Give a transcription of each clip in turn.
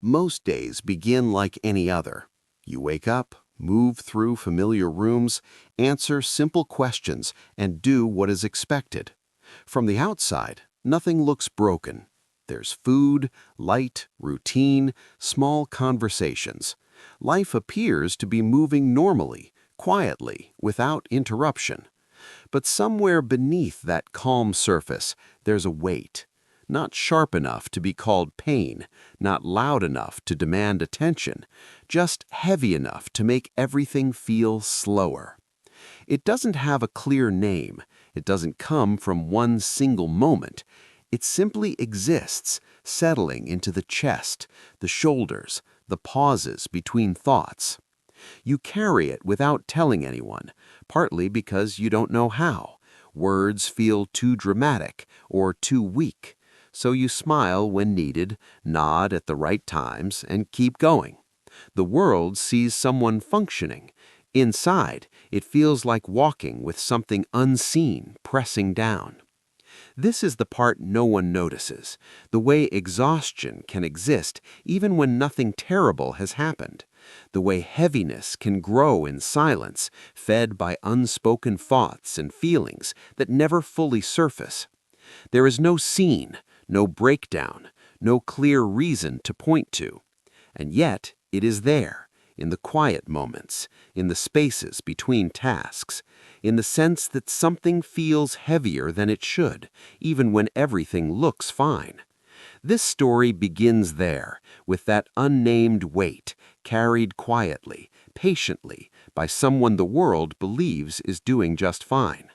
Most days begin like any other. You wake up, move through familiar rooms, answer simple questions, and do what is expected. From the outside, nothing looks broken. There's food, light, routine, small conversations. Life appears to be moving normally, quietly, without interruption. But somewhere beneath that calm surface, there's a weight. Not sharp enough to be called pain, not loud enough to demand attention, just heavy enough to make everything feel slower. It doesn't have a clear name. It doesn't come from one single moment. It simply exists, settling into the chest, the shoulders, the pauses between thoughts. You carry it without telling anyone, partly because you don't know how. Words feel too dramatic or too weak. So you smile when needed, nod at the right times, and keep going. The world sees someone functioning. Inside, it feels like walking with something unseen pressing down. This is the part no one notices, the way exhaustion can exist even when nothing terrible has happened, the way heaviness can grow in silence, fed by unspoken thoughts and feelings that never fully surface. There is no scene, no breakdown, no clear reason to point to. And yet, it is there, in the quiet moments, in the spaces between tasks, in the sense that something feels heavier than it should, even when everything looks fine. This story begins there, with that unnamed weight, carried quietly, patiently, by someone the world believes is doing just fine.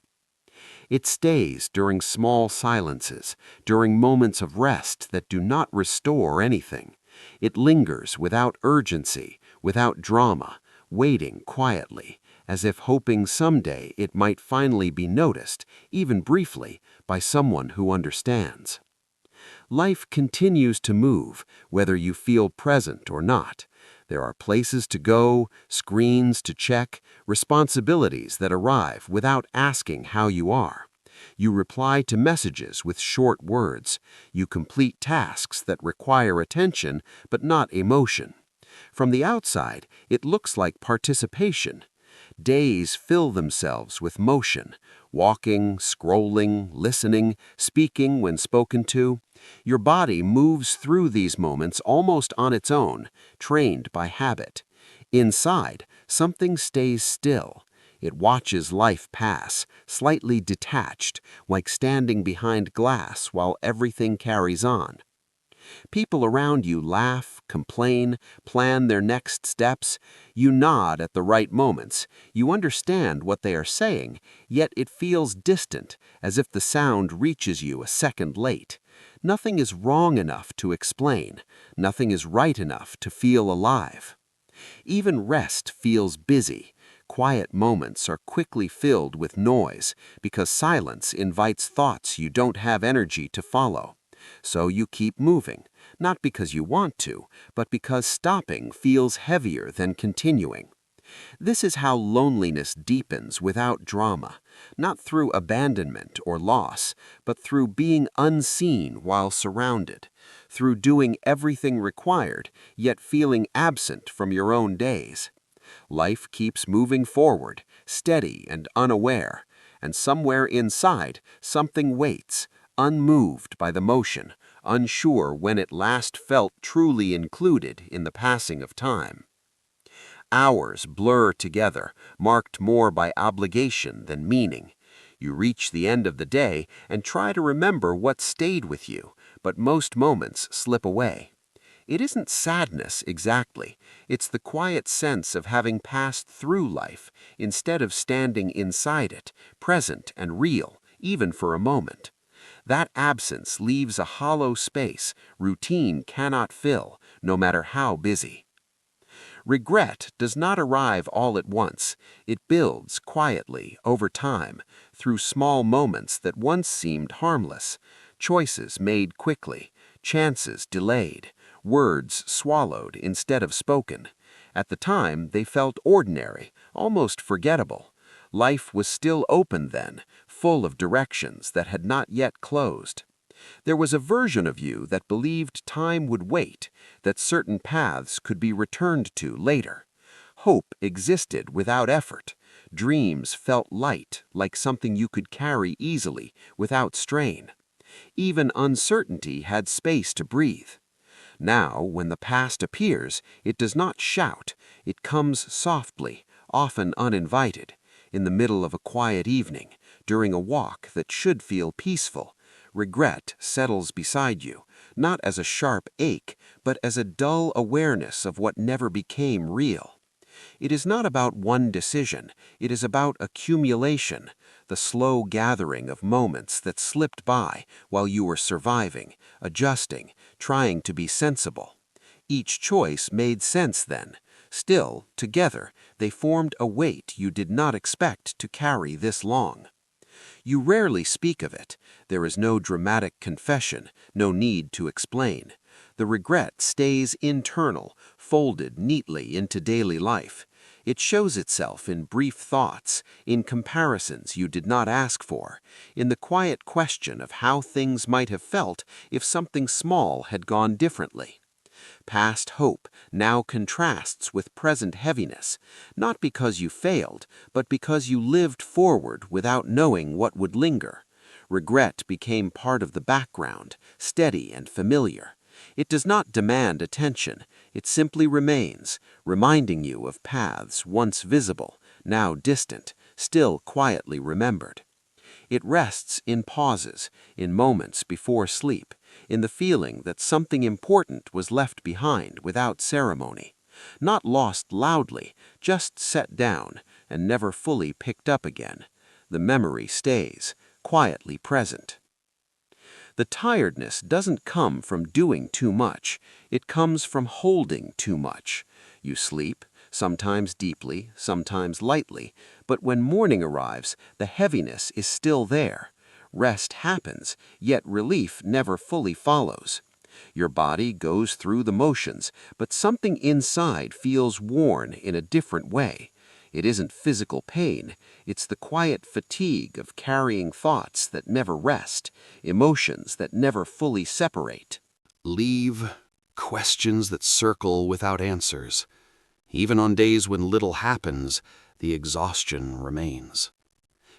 It stays during small silences, during moments of rest that do not restore anything. It lingers without urgency, without drama, waiting quietly, as if hoping someday it might finally be noticed, even briefly, by someone who understands. Life continues to move, whether you feel present or not. There are places to go, screens to check, responsibilities that arrive without asking how you are. You reply to messages with short words. You complete tasks that require attention but not emotion. From the outside, it looks like participation. Days fill themselves with motion, walking, scrolling, listening, speaking when spoken to. Your body moves through these moments almost on its own, trained by habit. Inside, something stays still. It watches life pass, slightly detached, like standing behind glass while everything carries on. People around you laugh, complain, plan their next steps. You nod at the right moments. You understand what they are saying, yet it feels distant, as if the sound reaches you a second late. Nothing is wrong enough to explain. Nothing is right enough to feel alive. Even rest feels busy. Quiet moments are quickly filled with noise because silence invites thoughts you don't have energy to follow. So you keep moving, not because you want to, but because stopping feels heavier than continuing. This is how loneliness deepens without drama, not through abandonment or loss, but through being unseen while surrounded, through doing everything required, yet feeling absent from your own days. Life keeps moving forward, steady and unaware, and somewhere inside, something waits, unmoved by the motion, unsure when it last felt truly included in the passing of time. Hours blur together, marked more by obligation than meaning. You reach the end of the day and try to remember what stayed with you, but most moments slip away. It isn't sadness exactly. It's the quiet sense of having passed through life instead of standing inside it, present and real, even for a moment. That absence leaves a hollow space routine cannot fill, no matter how busy. Regret does not arrive all at once. It builds quietly, over time, through small moments that once seemed harmless, choices made quickly, chances delayed, words swallowed instead of spoken. At the time, they felt ordinary, almost forgettable. Life was still open then, full of directions that had not yet closed. There was a version of you that believed time would wait, that certain paths could be returned to later. Hope existed without effort. Dreams felt light, like something you could carry easily, without strain. Even uncertainty had space to breathe. Now, when the past appears, it does not shout. It comes softly, often uninvited, in the middle of a quiet evening, during a walk that should feel peaceful. Regret settles beside you, not as a sharp ache, but as a dull awareness of what never became real. It is not about one decision, it is about accumulation, the slow gathering of moments that slipped by while you were surviving, adjusting, trying to be sensible. Each choice made sense then. Still, together, they formed a weight you did not expect to carry this long. You rarely speak of it. There is no dramatic confession, no need to explain. The regret stays internal, folded neatly into daily life. It shows itself in brief thoughts, in comparisons you did not ask for, in the quiet question of how things might have felt if something small had gone differently. Past hope now contrasts with present heaviness, not because you failed, but because you lived forward without knowing what would linger. Regret became part of the background, steady and familiar. It does not demand attention, it simply remains, reminding you of paths once visible, now distant, still quietly remembered. It rests in pauses, in moments before sleep, in the feeling that something important was left behind without ceremony, not lost loudly, just set down and never fully picked up again. The memory stays, quietly present. The tiredness doesn't come from doing too much, it comes from holding too much. You sleep, sometimes deeply, sometimes lightly, but when morning arrives, the heaviness is still there. Rest happens, yet relief never fully follows. Your body goes through the motions, but something inside feels worn in a different way. It isn't physical pain, it's the quiet fatigue of carrying thoughts that never rest, emotions that never fully separate. Leave questions that circle without answers. Even on days when little happens, the exhaustion remains.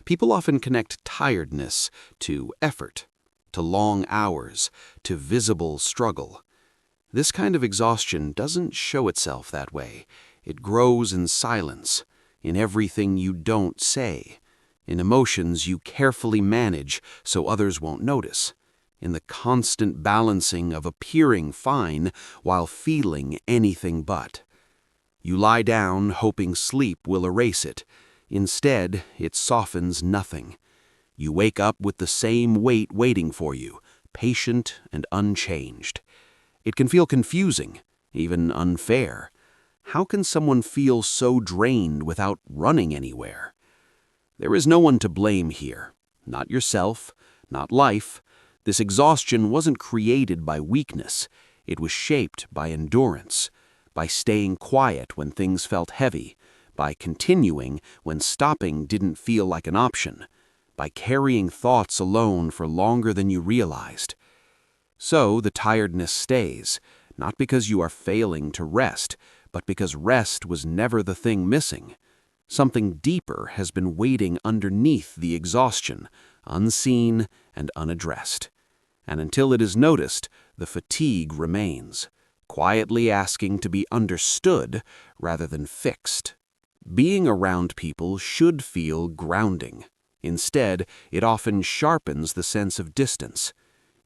People often connect tiredness to effort, to long hours, to visible struggle. This kind of exhaustion doesn't show itself that way. It grows in silence, in everything you don't say, in emotions you carefully manage so others won't notice, in the constant balancing of appearing fine while feeling anything but. You lie down hoping sleep will erase it. Instead, it softens nothing. You wake up with the same weight waiting for you, patient and unchanged. It can feel confusing, even unfair. How can someone feel so drained without running anywhere? There is no one to blame here. Not yourself, not life. This exhaustion wasn't created by weakness. It was shaped by endurance, by staying quiet when things felt heavy, by continuing when stopping didn't feel like an option, by carrying thoughts alone for longer than you realized. So the tiredness stays, not because you are failing to rest, but because rest was never the thing missing. Something deeper has been waiting underneath the exhaustion, unseen and unaddressed. And until it is noticed, the fatigue remains, quietly asking to be understood rather than fixed. Being around people should feel grounding. Instead, it often sharpens the sense of distance.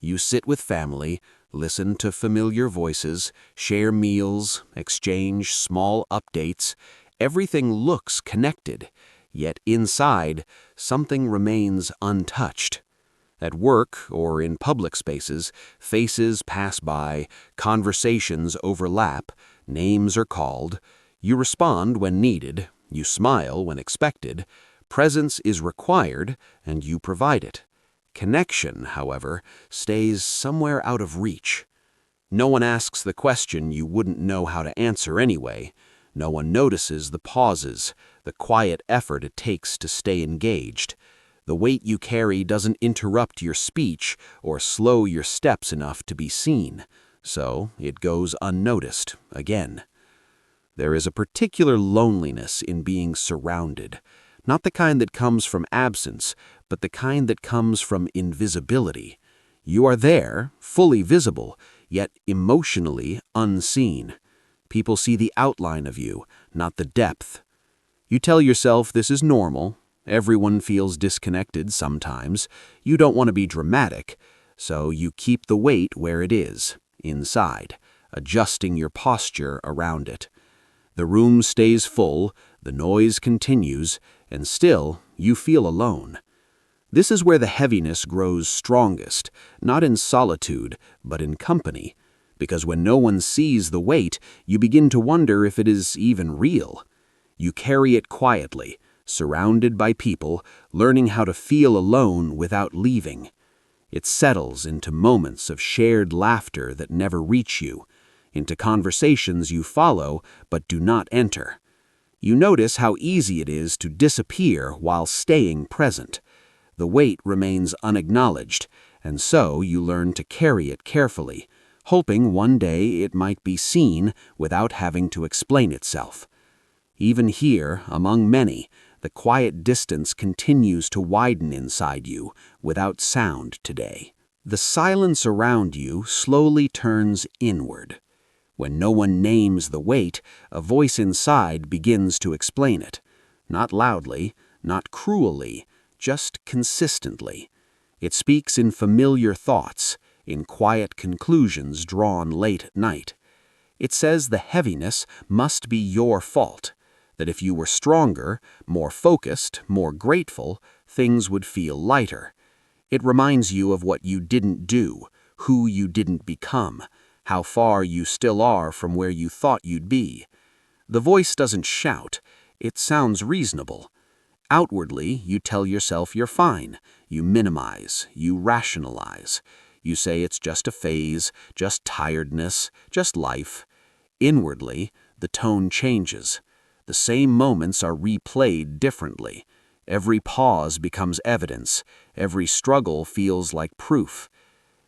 You sit with family, listen to familiar voices, share meals, exchange small updates. Everything looks connected, yet inside, something remains untouched. At work or in public spaces, faces pass by, conversations overlap, names are called. You respond when needed, you smile when expected. Presence is required, and you provide it. Connection, however, stays somewhere out of reach. No one asks the question you wouldn't know how to answer anyway. No one notices the pauses, the quiet effort it takes to stay engaged. The weight you carry doesn't interrupt your speech or slow your steps enough to be seen, so it goes unnoticed again. There is a particular loneliness in being surrounded, not the kind that comes from absence, but the kind that comes from invisibility. You are there, fully visible, yet emotionally unseen. People see the outline of you, not the depth. You tell yourself this is normal. Everyone feels disconnected sometimes. You don't want to be dramatic, so you keep the weight where it is, inside, adjusting your posture around it. The room stays full, the noise continues, and still you feel alone. This is where the heaviness grows strongest, not in solitude, but in company, because when no one sees the weight, you begin to wonder if it is even real. You carry it quietly, surrounded by people, learning how to feel alone without leaving. It settles into moments of shared laughter that never reach you, into conversations you follow but do not enter. You notice how easy it is to disappear while staying present. The weight remains unacknowledged, and so you learn to carry it carefully, hoping one day it might be seen without having to explain itself. Even here, among many, the quiet distance continues to widen inside you without sound today. The silence around you slowly turns inward. When no one names the weight, a voice inside begins to explain it. Not loudly, not cruelly, just consistently. It speaks in familiar thoughts, in quiet conclusions drawn late at night. It says the heaviness must be your fault, that if you were stronger, more focused, more grateful, things would feel lighter. It reminds you of what you didn't do, who you didn't become, how far you still are from where you thought you'd be. The voice doesn't shout, it sounds reasonable. Outwardly, you tell yourself you're fine, you minimize, you rationalize. You say it's just a phase, just tiredness, just life. Inwardly, the tone changes. The same moments are replayed differently. Every pause becomes evidence. Every struggle feels like proof.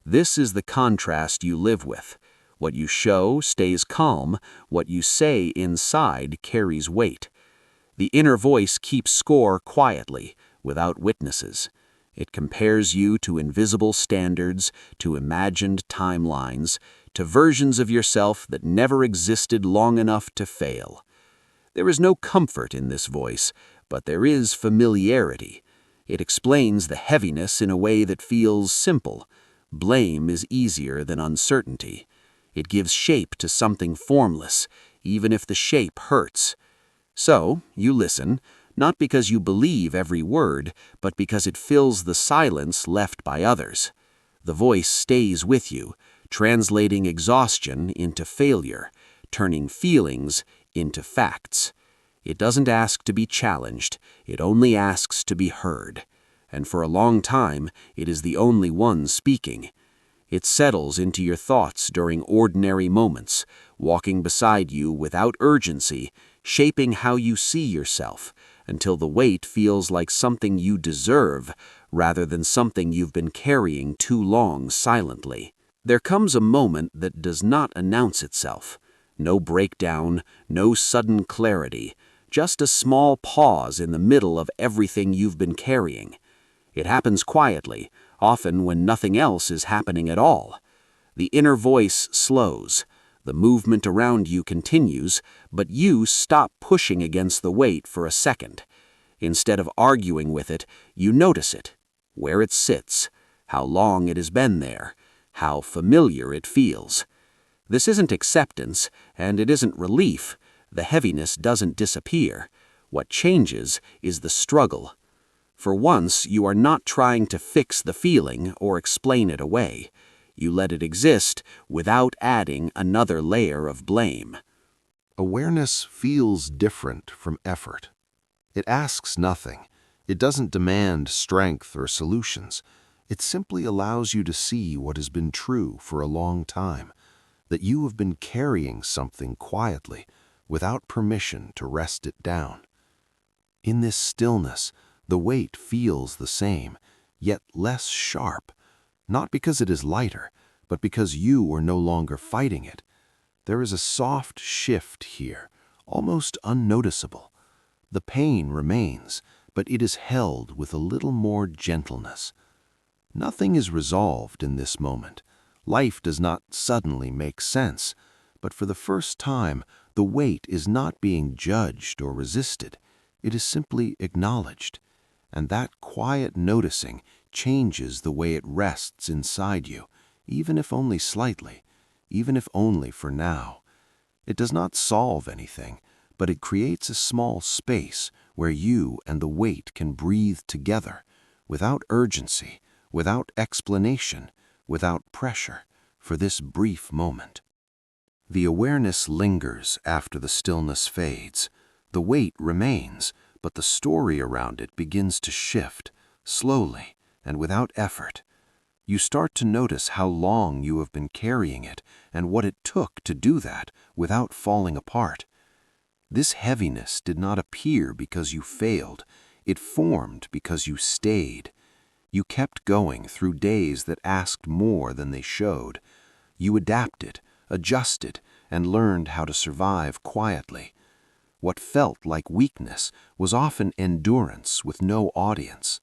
This is the contrast you live with. What you show stays calm. What you say inside carries weight. The inner voice keeps score quietly, without witnesses. It compares you to invisible standards, to imagined timelines, to versions of yourself that never existed long enough to fail. There is no comfort in this voice, but there is familiarity. It explains the heaviness in a way that feels simple. Blame is easier than uncertainty. It gives shape to something formless, even if the shape hurts. So, you listen, not because you believe every word, but because it fills the silence left by others. The voice stays with you, translating exhaustion into failure, turning feelings into facts. It doesn't ask to be challenged, it only asks to be heard. And for a long time, it is the only one speaking. It settles into your thoughts during ordinary moments, walking beside you without urgency, shaping how you see yourself, until the weight feels like something you deserve rather than something you've been carrying too long silently. There comes a moment that does not announce itself. No breakdown, no sudden clarity, just a small pause in the middle of everything you've been carrying. It happens quietly, often when nothing else is happening at all. The inner voice slows. The movement around you continues, but you stop pushing against the weight for a second. Instead of arguing with it, you notice it, where it sits, how long it has been there, how familiar it feels. This isn't acceptance, and it isn't relief. The heaviness doesn't disappear. What changes is the struggle. For once, you are not trying to fix the feeling or explain it away. You let it exist without adding another layer of blame. Awareness feels different from effort. It asks nothing. It doesn't demand strength or solutions. It simply allows you to see what has been true for a long time, that you have been carrying something quietly, without permission to rest it down. In this stillness, The weight feels the same, yet less sharp, not because it is lighter, but because you are no longer fighting it. There is a soft shift here, almost unnoticeable. The pain remains, but it is held with a little more gentleness. Nothing is resolved in this moment. Life does not suddenly make sense, but for the first time, the weight is not being judged or resisted. It is simply acknowledged, and that quiet noticing changes the way it rests inside you, even if only slightly, even if only for now. It does not solve anything, but it creates a small space where you and the weight can breathe together, without urgency, without explanation, without pressure, for this brief moment. The awareness lingers after the stillness fades. The weight remains, but the story around it begins to shift, slowly and without effort. You start to notice how long you have been carrying it and what it took to do that without falling apart. This heaviness did not appear because you failed. It formed because you stayed. You kept going through days that asked more than they showed. You adapted, adjusted, and learned how to survive quietly. What felt like weakness was often endurance with no audience.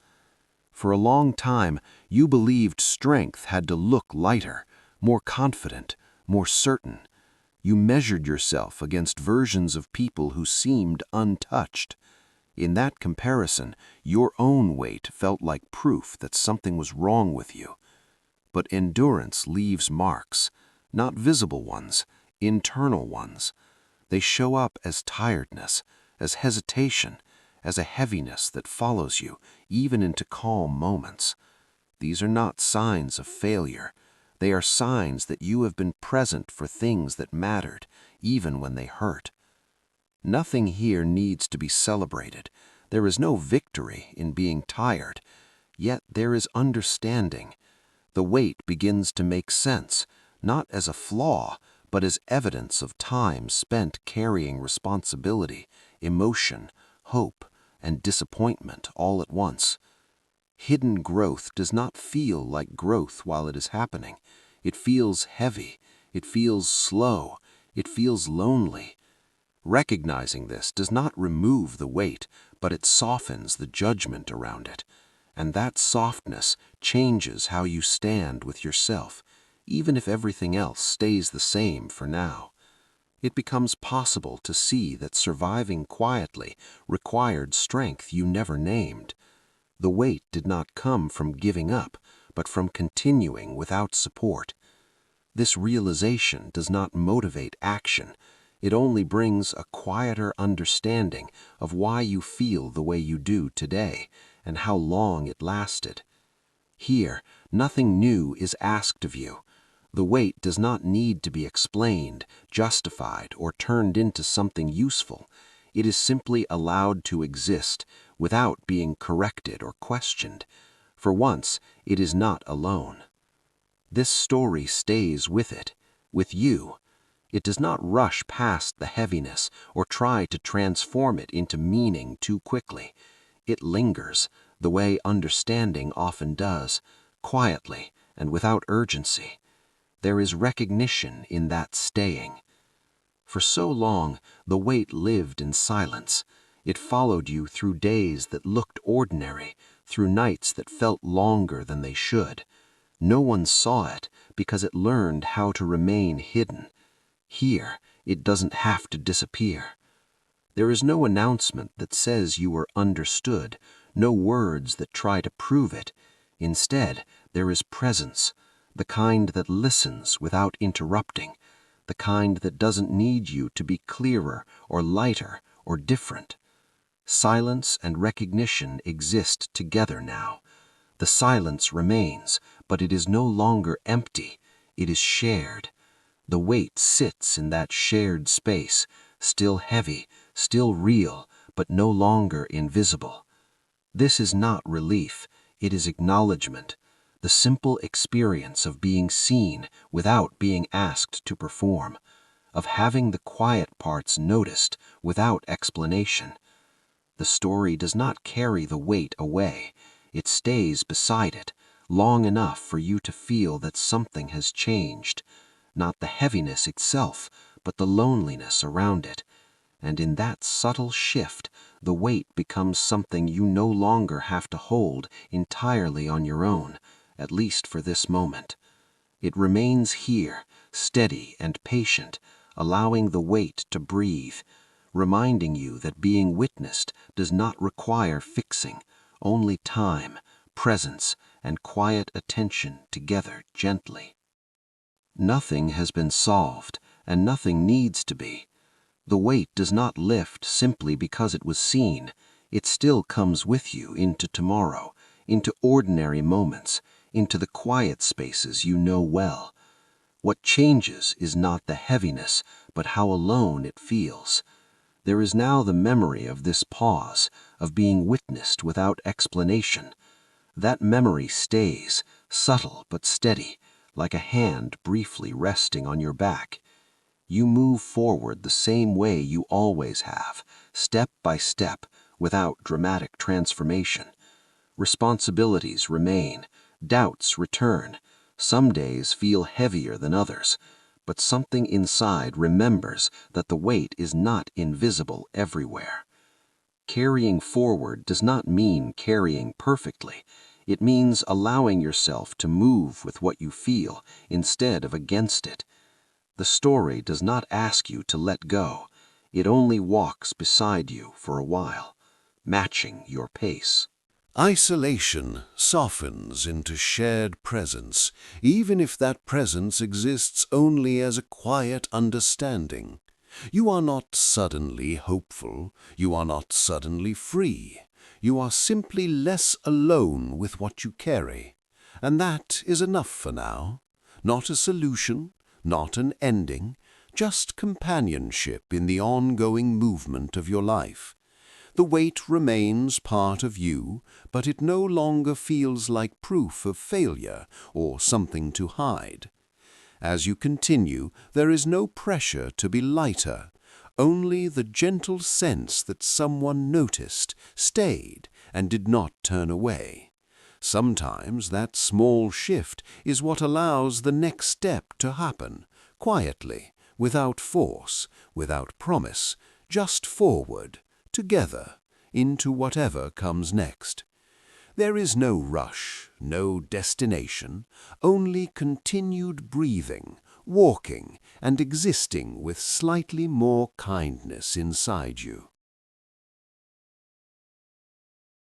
For a long time, you believed strength had to look lighter, more confident, more certain. You measured yourself against versions of people who seemed untouched. In that comparison, your own weight felt like proof that something was wrong with you. But endurance leaves marks, not visible ones, internal ones. They show up as tiredness, as hesitation, as a heaviness that follows you, even into calm moments. These are not signs of failure. They are signs that you have been present for things that mattered, even when they hurt. Nothing here needs to be celebrated. There is no victory in being tired, yet there is understanding. The weight begins to make sense, not as a flaw, but as evidence of time spent carrying responsibility, emotion, hope, and disappointment all at once. Hidden growth does not feel like growth while it is happening. It feels heavy. It feels slow. It feels lonely. Recognizing this does not remove the weight, but it softens the judgment around it. And that softness changes how you stand with yourself, even if everything else stays the same for now. It becomes possible to see that surviving quietly required strength you never named. The weight did not come from giving up, but from continuing without support. This realization does not motivate action. It only brings a quieter understanding of why you feel the way you do today and how long it lasted. Here, nothing new is asked of you. The weight does not need to be explained, justified, or turned into something useful. It is simply allowed to exist without being corrected or questioned. For once, it is not alone. This story stays with it, with you. It does not rush past the heaviness or try to transform it into meaning too quickly. It lingers, the way understanding often does, quietly and without urgency. There is recognition in that staying. For so long, the weight lived in silence. It followed you through days that looked ordinary, through nights that felt longer than they should. No one saw it because it learned how to remain hidden. Here, it doesn't have to disappear. There is no announcement that says you were understood, no words that try to prove it. Instead, there is presence, the kind that listens without interrupting, the kind that doesn't need you to be clearer or lighter or different. Silence and recognition exist together now. The silence remains, but it is no longer empty. It is shared. The weight sits in that shared space, still heavy, still real, but no longer invisible. This is not relief. It is acknowledgement, the simple experience of being seen without being asked to perform, of having the quiet parts noticed without explanation. The story does not carry the weight away. It stays beside it, long enough for you to feel that something has changed. Not the heaviness itself, but the loneliness around it. And in that subtle shift, the weight becomes something you no longer have to hold entirely on your own, at least for this moment. It remains here, steady and patient, allowing the weight to breathe, reminding you that being witnessed does not require fixing, only time, presence, and quiet attention together gently. Nothing has been solved, and nothing needs to be. The weight does not lift simply because it was seen. It still comes with you into tomorrow, into ordinary moments, into the quiet spaces you know well. What changes is not the heaviness, but how alone it feels. There is now the memory of this pause, of being witnessed without explanation. That memory stays, subtle but steady, like a hand briefly resting on your back. You move forward the same way you always have, step by step, without dramatic transformation. Responsibilities remain, doubts return. Some days feel heavier than others, but something inside remembers that the weight is not invisible everywhere. Carrying forward does not mean carrying perfectly. It means allowing yourself to move with what you feel instead of against it. The story does not ask you to let go. It only walks beside you for a while, matching your pace. Isolation softens into shared presence, even if that presence exists only as a quiet understanding. You are not suddenly hopeful, you are not suddenly free. You are simply less alone with what you carry. And that is enough for now. Not a solution, not an ending, just companionship in the ongoing movement of your life. The weight remains part of you, but it no longer feels like proof of failure or something to hide. As you continue, there is no pressure to be lighter, only the gentle sense that someone noticed, stayed, and did not turn away. Sometimes that small shift is what allows the next step to happen, quietly, without force, without promise, just forward, together, into whatever comes next. There is no rush, no destination, only continued breathing, walking, and existing with slightly more kindness inside you.